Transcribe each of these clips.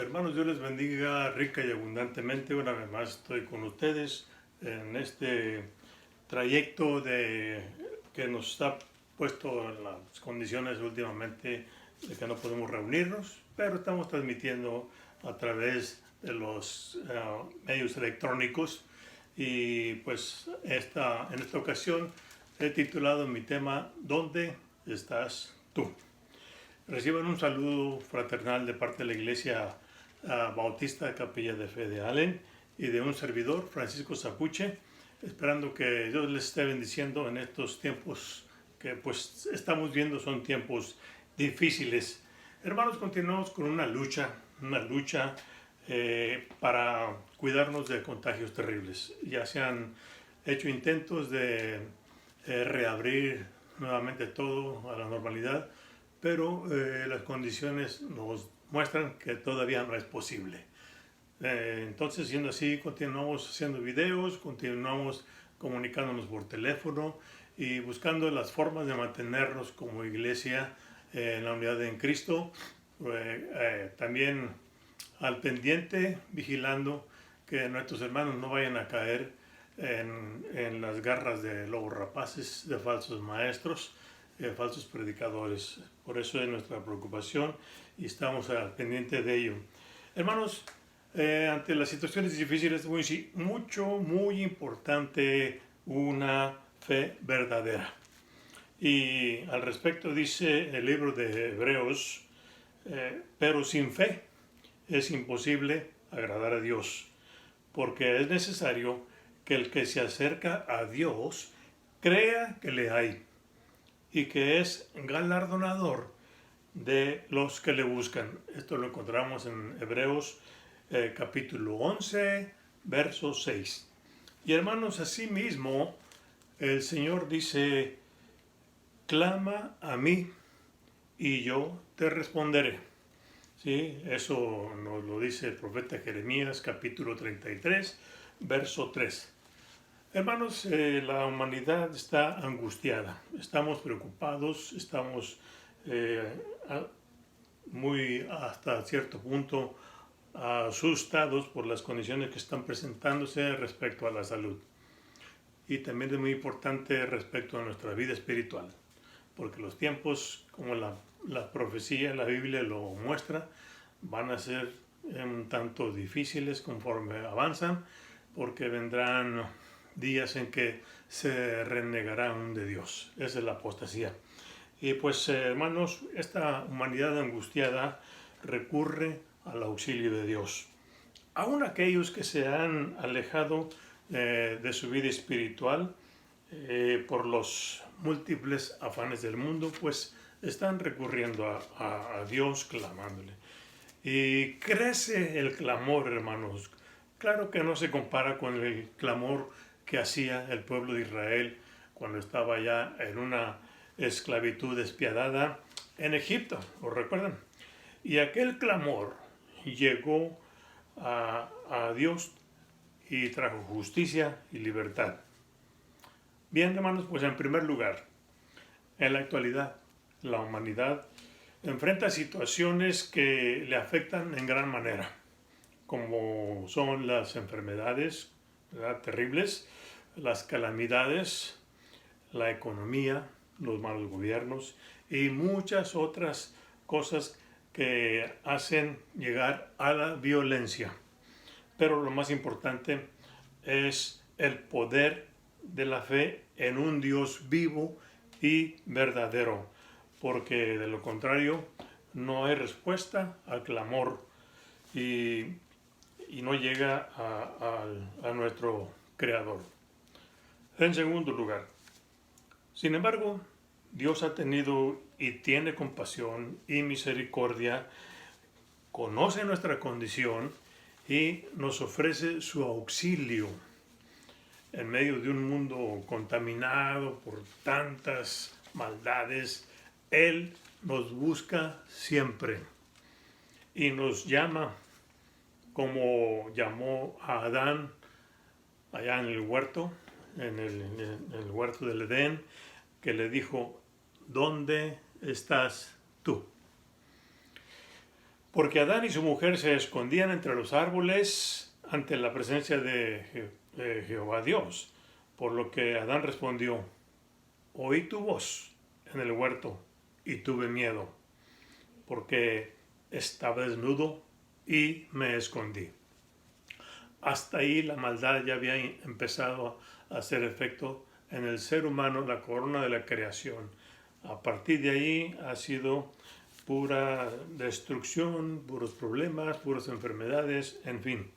Hermanos, Dios les bendiga rica y abundantemente. Una vez más estoy con ustedes en este trayecto que nos está puesto en las condiciones últimamente de que no podemos reunirnos, pero estamos transmitiendo a través de los medios electrónicos. Y pues en esta ocasión he titulado mi tema ¿Dónde estás tú? Reciban un saludo fraternal de parte de la Iglesia Bautista Capilla de Fe de Allen y de un servidor, Francisco Zapuche, esperando que Dios les esté bendiciendo en estos tiempos que pues estamos viendo son tiempos difíciles. Hermanos, continuamos con una lucha para cuidarnos de contagios terribles. Ya se han hecho intentos de reabrir nuevamente todo a la normalidad, pero las condiciones nos muestran que todavía no es posible. Entonces, siendo así, continuamos haciendo videos, continuamos comunicándonos por teléfono y buscando las formas de mantenernos como iglesia en la unidad en Cristo, también al pendiente, vigilando que nuestros hermanos no vayan a caer en las garras de lobos rapaces, de falsos maestros, falsos predicadores. Por eso es nuestra preocupación y estamos al pendiente de ello. Hermanos, ante las situaciones difíciles es muy importante una fe verdadera. Y al respecto dice el libro de Hebreos, pero sin fe es imposible agradar a Dios, porque es necesario que el que se acerca a Dios crea que le hay y que es galardonador de los que le buscan. Esto lo encontramos en Hebreos capítulo 11, verso 6. Y hermanos, asimismo, el Señor dice, clama a mí y yo te responderé. ¿Sí? Eso nos lo dice el profeta Jeremías capítulo 33, verso 3. Hermanos, la humanidad está angustiada, estamos preocupados, estamos muy hasta cierto punto asustados por las condiciones que están presentándose respecto a la salud. Y también es muy importante respecto a nuestra vida espiritual, porque los tiempos, como la profecía, la Biblia lo muestra, van a ser un tanto difíciles conforme avanzan, porque vendrán días en que se renegarán de Dios. Esa es la apostasía. Y pues, hermanos, esta humanidad angustiada recurre al auxilio de Dios. Aún aquellos que se han alejado de su vida espiritual por los múltiples afanes del mundo, pues están recurriendo a Dios, clamándole. Y crece el clamor, hermanos. Claro que no se compara con el clamor que hacía el pueblo de Israel cuando estaba ya en una esclavitud despiadada en Egipto, ¿lo recuerdan? Y aquel clamor llegó a Dios y trajo justicia y libertad. Bien, hermanos, pues en primer lugar, en la actualidad, la humanidad enfrenta situaciones que le afectan en gran manera, como son las enfermedades, ¿verdad?, terribles, las calamidades, la economía, los malos gobiernos y muchas otras cosas que hacen llegar a la violencia. Pero lo más importante es el poder de la fe en un Dios vivo y verdadero, porque de lo contrario no hay respuesta al clamor y no llega a nuestro Creador. En segundo lugar, sin embargo, Dios ha tenido y tiene compasión y misericordia, conoce nuestra condición y nos ofrece su auxilio en medio de un mundo contaminado por tantas maldades. Él nos busca siempre y nos llama como llamó a Adán allá en el huerto, en el huerto del Edén, que le dijo, ¿dónde estás tú? Porque Adán y su mujer se escondían entre los árboles ante la presencia de Jehová Dios. Por lo que Adán respondió: oí tu voz en el huerto y tuve miedo, porque estaba desnudo y me escondí. Hasta ahí la maldad ya había empezado a hacer efecto en el ser humano, la corona de la creación. A partir de ahí ha sido pura destrucción, puros problemas, puras enfermedades, en fin.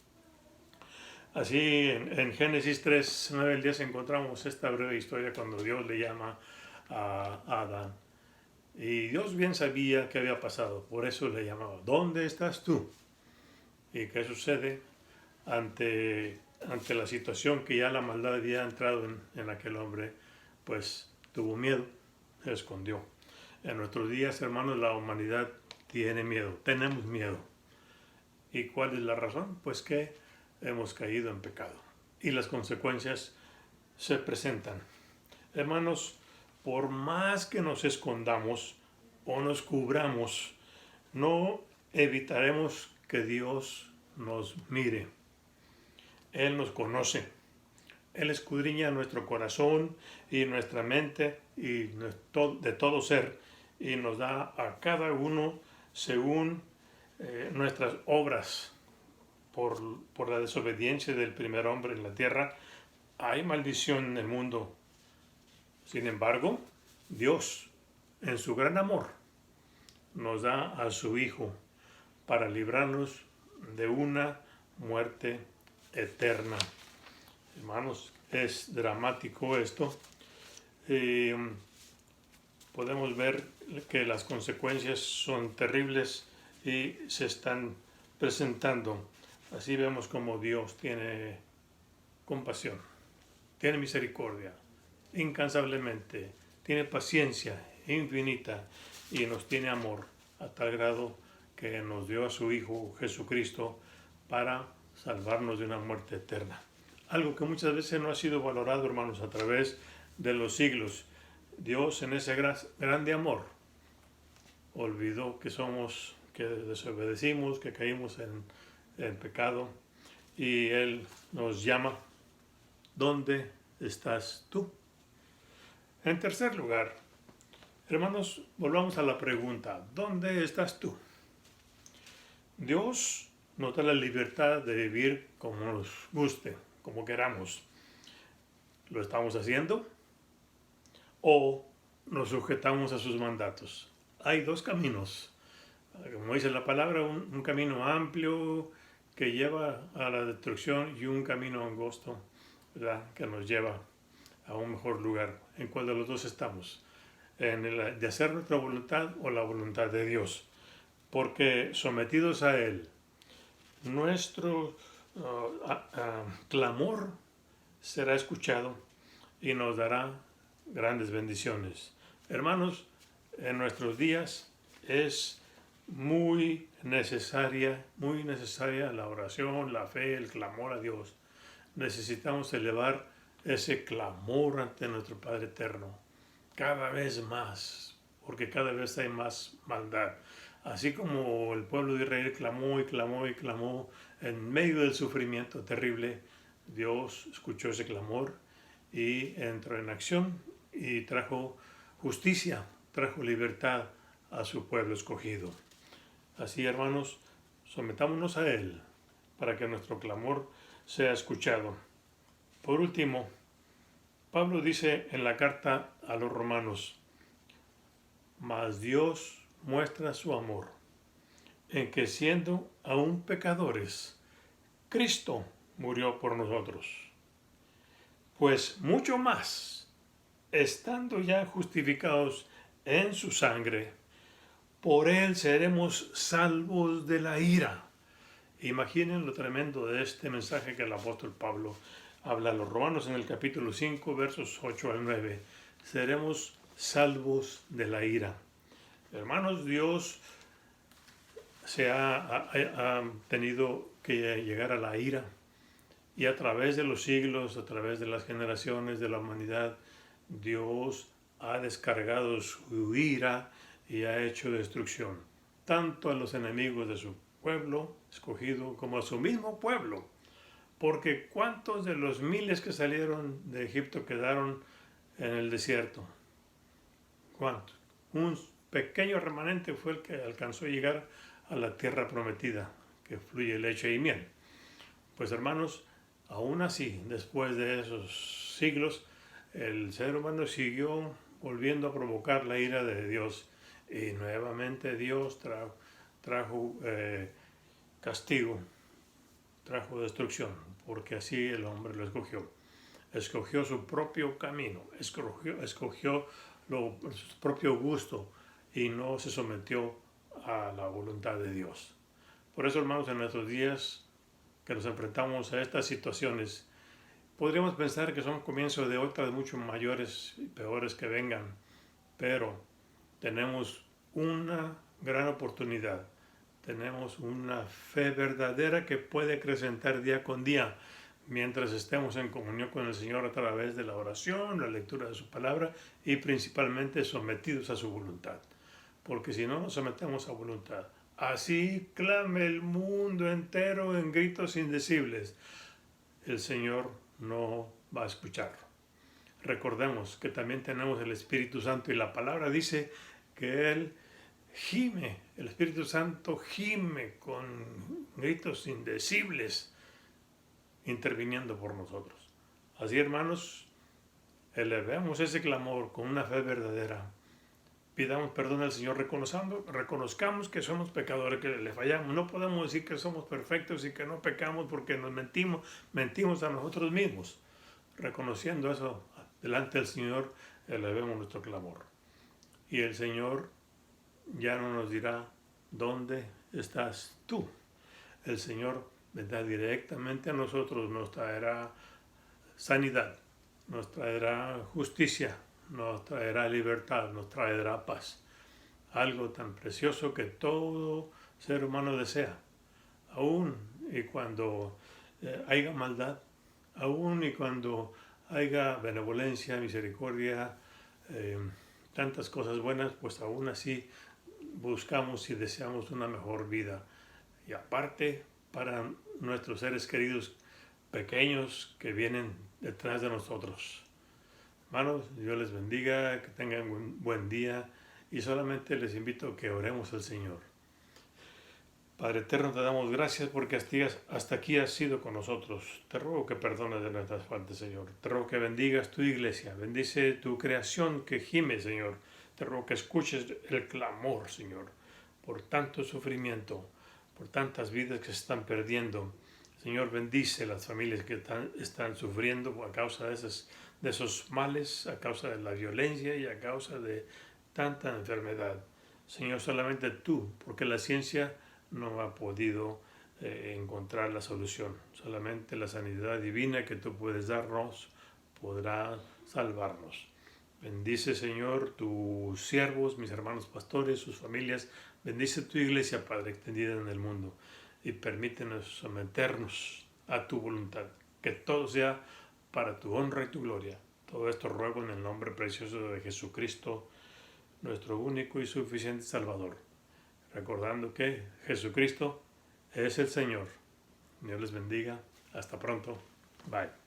Así en Génesis 3, 9 al 10 encontramos esta breve historia cuando Dios le llama a Adán. Y Dios bien sabía qué había pasado, por eso le llamaba: ¿dónde estás tú? ¿Y qué sucede ante la situación que ya la maldad había entrado en aquel hombre? Pues tuvo miedo, se escondió. En nuestros días, hermanos, la humanidad tiene miedo, tenemos miedo. ¿Y cuál es la razón? Pues que hemos caído en pecado y las consecuencias se presentan. Hermanos, por más que nos escondamos o nos cubramos, no evitaremos que Dios nos mire. Él nos conoce. Él escudriña nuestro corazón y nuestra mente y de todo ser, y nos da a cada uno según nuestras obras. Por la desobediencia del primer hombre en la tierra, hay maldición en el mundo. Sin embargo, Dios, en su gran amor, nos da a su Hijo para librarnos de una muerte eterna. Hermanos, es dramático esto. Podemos ver que las consecuencias son terribles y se están presentando. Así vemos como Dios tiene compasión, tiene misericordia, incansablemente, tiene paciencia infinita y nos tiene amor a tal grado que nos dio a su Hijo Jesucristo para salvarnos de una muerte eterna. Algo que muchas veces no ha sido valorado, hermanos, a través de los siglos. Dios, en ese grande amor, olvidó que desobedecimos, que caímos en pecado, y Él nos llama: ¿dónde estás tú? En tercer lugar, hermanos, volvamos a la pregunta: ¿dónde estás tú? Dios nos da la libertad de vivir como nos guste, como queramos. ¿Lo estamos haciendo? ¿O nos sujetamos a sus mandatos? Hay dos caminos. Como dice la palabra, un camino amplio que lleva a la destrucción y un camino angosto, ¿verdad?, que nos lleva a un mejor lugar. ¿En cuál de los dos estamos? ¿En el de hacer nuestra voluntad o la voluntad de Dios? Porque sometidos a Él, nuestro clamor será escuchado y nos dará grandes bendiciones. Hermanos, en nuestros días es muy necesaria la oración, la fe, el clamor a Dios. Necesitamos elevar ese clamor ante nuestro Padre Eterno cada vez más, porque cada vez hay más maldad. Así como el pueblo de Israel clamó y clamó y clamó en medio del sufrimiento terrible, Dios escuchó ese clamor y entró en acción y trajo justicia, trajo libertad a su pueblo escogido. Así, hermanos, sometámonos a Él para que nuestro clamor sea escuchado. Por último, Pablo dice en la carta a los romanos: mas Dios muestra su amor en que, siendo aún pecadores, Cristo murió por nosotros. Pues mucho más, estando ya justificados en su sangre, por Él seremos salvos de la ira. Imaginen lo tremendo de este mensaje que el apóstol Pablo habla a los romanos en el capítulo 5, versos 8 al 9. Seremos salvos de la ira. Hermanos, Dios ha tenido que llegar a la ira, y a través de los siglos, a través de las generaciones de la humanidad, Dios ha descargado su ira y ha hecho destrucción. tanto a los enemigos de su pueblo escogido como a su mismo pueblo. Porque ¿cuántos de los miles que salieron de Egipto quedaron en el desierto? ¿Cuántos? Un pequeño remanente fue el que alcanzó a llegar a la tierra prometida, que fluye leche y miel. Pues hermanos, aún así, después de esos siglos, el ser humano siguió volviendo a provocar la ira de Dios. Y nuevamente Dios trajo castigo, trajo destrucción, porque así el hombre lo escogió. Escogió su propio camino, escogió su propio gusto y no se sometió a la voluntad de Dios. Por eso, hermanos, en nuestros días que nos enfrentamos a estas situaciones, podríamos pensar que son comienzos de otras mucho mayores y peores que vengan, pero tenemos una gran oportunidad. Tenemos una fe verdadera que puede acrecentar día con día mientras estemos en comunión con el Señor a través de la oración, la lectura de su palabra y principalmente sometidos a su voluntad. Porque si no nos sometemos a voluntad, así clame el mundo entero en gritos indecibles, el Señor no va a escucharlo. Recordemos que también tenemos el Espíritu Santo y la palabra dice que Él gime, el Espíritu Santo gime con gritos indecibles, interviniendo por nosotros. Así, hermanos, elevemos ese clamor con una fe verdadera. Pidamos perdón al Señor, reconozcamos que somos pecadores, que le fallamos. No podemos decir que somos perfectos y que no pecamos porque nos mentimos a nosotros mismos. Reconociendo eso delante del Señor, elevemos nuestro clamor. Y el Señor ya no nos dirá, ¿dónde estás tú? El Señor vendrá directamente a nosotros, nos traerá sanidad, nos traerá justicia, nos traerá libertad, nos traerá paz. Algo tan precioso que todo ser humano desea. Aún y cuando haya maldad, aún y cuando haya benevolencia, misericordia, tantas cosas buenas, pues aún así buscamos y deseamos una mejor vida. Y aparte, para nuestros seres queridos pequeños que vienen detrás de nosotros. Hermanos, Dios les bendiga, que tengan un buen día y solamente les invito a que oremos al Señor. Padre eterno, te damos gracias porque hasta aquí has sido con nosotros. Te ruego que perdones de nuestras faltas, Señor. Te ruego que bendigas tu iglesia, bendice tu creación que gime, Señor. Te ruego que escuches el clamor, Señor, por tanto sufrimiento, por tantas vidas que se están perdiendo. Señor, bendice las familias que están sufriendo a causa de esos males, a causa de la violencia y a causa de tanta enfermedad. Señor, solamente tú, porque la ciencia no ha podido encontrar la solución. Solamente la sanidad divina que tú puedes darnos podrá salvarnos. Bendice, Señor, tus siervos, mis hermanos pastores, sus familias. Bendice tu iglesia, Padre, extendida en el mundo. Y permítenos someternos a tu voluntad. Que todo sea para tu honra y tu gloria. Todo esto ruego en el nombre precioso de Jesucristo, nuestro único y suficiente Salvador. Recordando que Jesucristo es el Señor. Dios les bendiga. Hasta pronto. Bye.